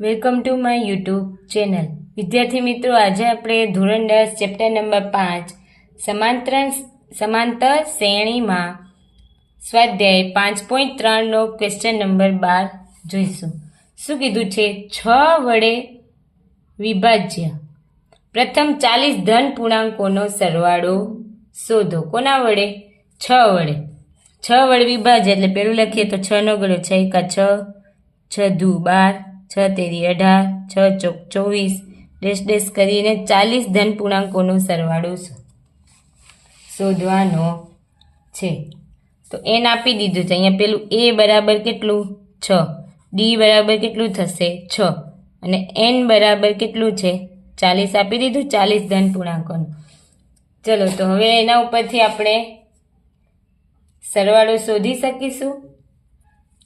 Welcome to my YouTube channel. વિદ્યાર્થી મિત્રો, આજે આપણે ધોરણ 10 ચેપ્ટર નંબર 5 સમાંતર શ્રેણીમાં સ્વાધ્યાય 5.3નો ક્વેશ્ચન નંબર 12 જોઈશું. શું કીધું છે? 6 વડે વિભાજ્ય પ્રથમ 40 ધન પૂર્ણાંકોનો સરવાળો શોધો. કોના વડે? 6 વડે. 6 વડે વિભાજ્ય એટલે પેલું લખીએ તો 6 નો ગળ્યો 6 એકા 6, 6 દુ 12, 6 તેરી 18, 6 ચોક 24 ડેશ ડેશ કરીને 40 ધન પૂર્ણાંકોનો સરવાળો શોધવાનો છે. તો એન આપી દીધું છે. અહીંયા પેલું એ બરાબર કેટલું? 6, ડી બરાબર કેટલું થશે? 6 અને એન બરાબર કેટલું છે? 40 આપી દીધું, 40 ધન પૂર્ણાંકોનું. ચલો, તો હવે એના ઉપરથી આપણે સરવાળો શોધી શકીશું.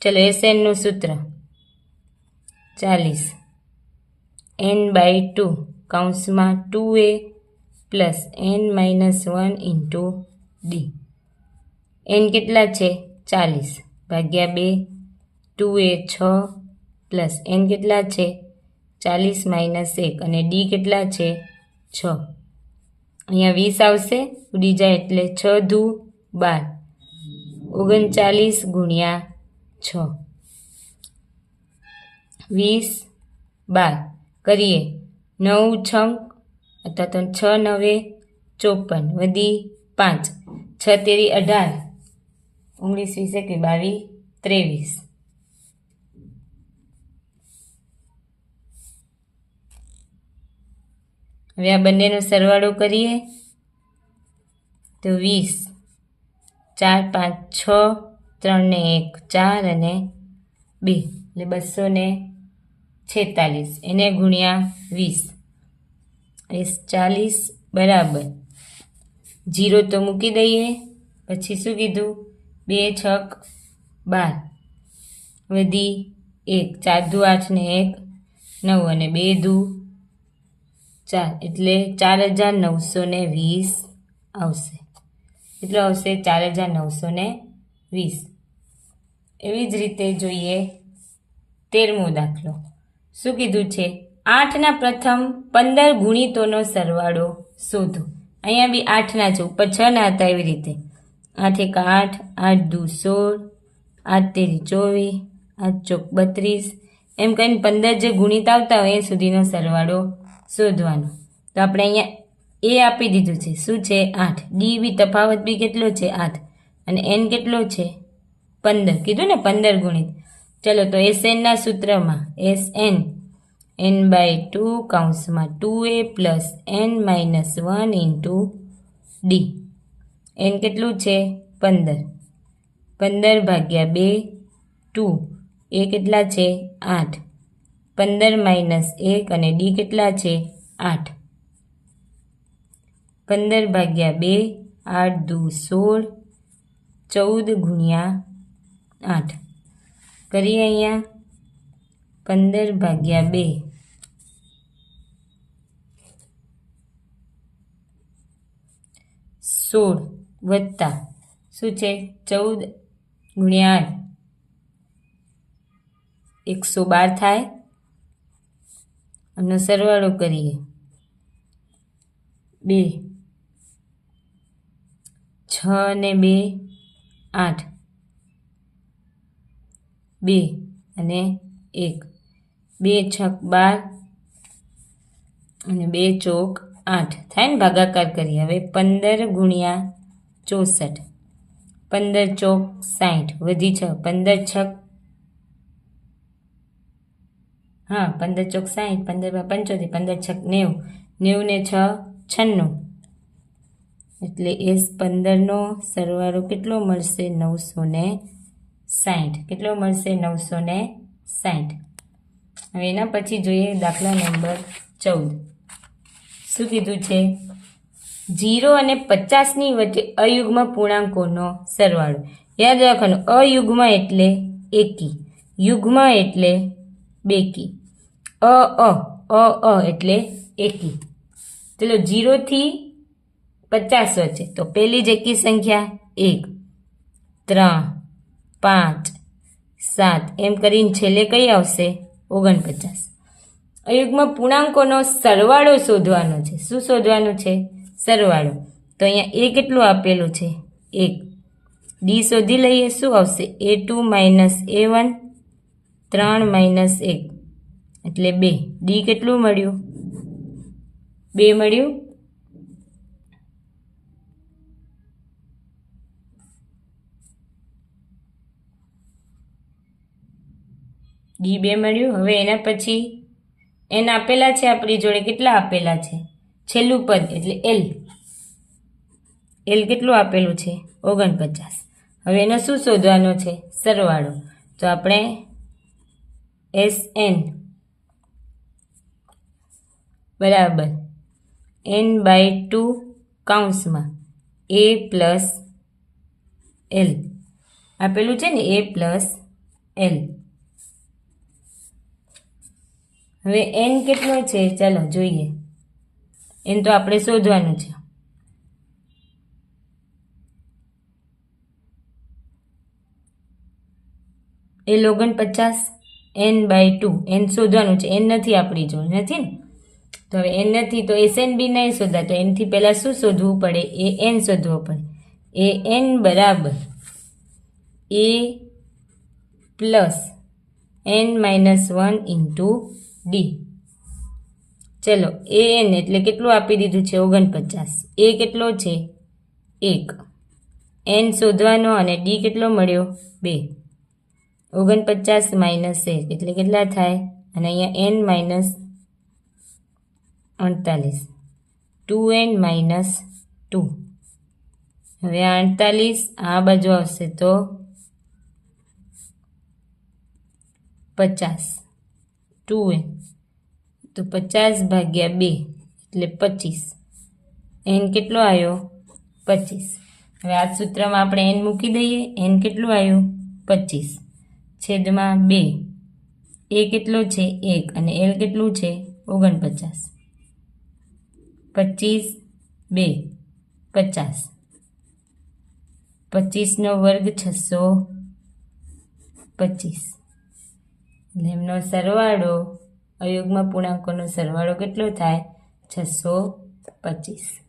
ચલો, એસએન નું સૂત્ર 40 n/2 કૌંસમાં 2a plus n-1 into D. n કેટલા છે? 40 ભાગ્યા 2, 2a 6 પ્લસ n કેટલા છે? 40 માઇનસ 1 અને ડી કેટલા છે? 6. અહીંયા 20 આવશે, ઉડી જાય એટલે 6 દુ 12, 39 ગુણ્યા 6, 20 12 કરીએ 9 છંક અથવા તો 6 9 54 વધી 5, 6 તેરી 18, 19 20 કે 22 23. હવે આ બંનેનો સરવાળો કરીએ તો 20, 4 5 6, 3 ને 1 4 અને 2 એટલે 246. એને ગુણ્યા 20 એ 40 બરાબર 0 તો મૂકી દઈએ. પછી શું કીધું? 2 છક 12 વધી 1, 4 દુ 8 ને 1 9 અને 2 દુ 4 એટલે 4920 આવશે. કેટલો આવશે? 4920. એવી જ રીતે જોઈએ 13મો દાખલો. શું કીધું છે? 8ના પ્રથમ 15 ગુણિતોનો સરવાળો શોધો. અહીંયા બી 8ના છે, ઉપર 6 ના હતા એવી રીતે. 8 એકા 8, 8 દુ 16, 8 તેરી 24, 8 ચોક 32 એમ કહીને 15 જે ગુણિત આવતા હોય એ સુધીનો સરવાળો શોધવાનો. તો આપણે અહીંયા એ આપી દીધું છે. શું છે? 8. ડી બી તફાવત બી કેટલો છે? 8 અને એન કેટલો છે? 15. કીધું ને 15 ગુણિત. ચલો, તો એસએન ના સૂત્રમાં એસએન n/2 કૌંસમાં 2a plus n-1 into D. N કેટલું છે? 15. 15 ભાગ્યા 2 2, એ કેટલા છે? 8. 15 માઇનસ 1 અને ડી કેટલા છે? 8. 15 ભાગ્યા 2 8 દુ 16, 14 ગુણ્યા 8 કરીએ. અહીંયા 15 ભાગ્યા 2 16 વત્તા શું છે? 14 ગુણ્યા 8 112 થાય. આનો સરવાળો કરીએ 2 6 ને 2 8, 2 અને 1, 2 છક 12 અને 2 ચોક 8 થાય ને, ભાગાકાર કરીએ. હવે 15 ગુણ્યા 64, 15 ચોક 60 વધી 6, 15 છક 15 ચોક 60, 15 75, 15 છક 90, 90 ને 6 96 એટલે એસ 15નો સરવાળો કેટલો મળશે? 960. કેટલો મળશે? 960. હવે એના પછી જોઈએ દાખલા નંબર 14. શું કીધું છે? 0 અને 50ની વચ્ચે અયુગ્મ પૂર્ણાંકોનો સરવાળો. યાદ રાખવાનું, અયુગ્મ એટલે એકી, યુગ્મ એટલે બેકી, એટલે એકી. ચલો, 0 થી 50 વચ્ચે તો પહેલી જ એકી સંખ્યા 1, 3, 5, 7 એમ કરીને છેલ્લે કઈ આવશે? 49. અયુગ્મ પૂર્ણાંકોનો સરવાળો શોધવાનો છે. શું શોધવાનું છે? સરવાળો. તો અહીંયા એ કેટલું આપેલું છે? 1. ડી શોધી લઈએ. શું આવશે? A2 માઇનસ A1, 3 માઇનસ 1 એટલે 2. ડી કેટલું મળ્યું? 2 મળ્યું. ડી 2 મળ્યું. હવે એના પછી એન આપેલા છે આપણી જોડે. કેટલા આપેલા છે? છેલ્લું પદ એટલે એલ. એલ કેટલું આપેલું છે? 49. હવે એનો શું શોધવાનો છે? સરવાળો. તો આપણે SN બરાબર n/2 કૌંસમાં A પ્લસ L આપેલું છે ને, A પ્લસ L. હવે n કેટલો છે? ચાલો જોઈએ. n તો આપણે શોધવાનું છે. L 49, n/2. n શોધવાનું છે. n નથી આપણી જોડે, નથી ને? તો હવે n નથી તો SN બી નહીં શોધા. તો એનથી પહેલાં શું શોધવું પડે? AN શોધવો પડે. AN બરાબર A plus n-1 into D. ચલો AN એટલે કેટલું આપી દીધું છે? 49. A કેટલો છે? 1. n શોધવાનો અને ડી કેટલો મળ્યો? 2. 49 માઇનસ 1 એટલે કેટલા થાય? અને અહીંયા n માઇનસ 48. 2n minus 2. હવે 48 આ બાજુ આવશે તો 50. 2n તો 50 ભાગ્યા 2 એટલે 25. n કેટલો આવ્યો? 25. હવે આ સૂત્રમાં આપણે n મૂકી દઈએ. n કેટલું આવ્યું? 25 છેદમાં 2. a કેટલો છે? 1 અને l કેટલું છે? 49. 25 2 50. 25નો વર્ગ 625. એટલે એમનો સરવાળો, અયુગ્મ પૂર્ણાંકોનો સરવાળો કેટલો થાય? 625.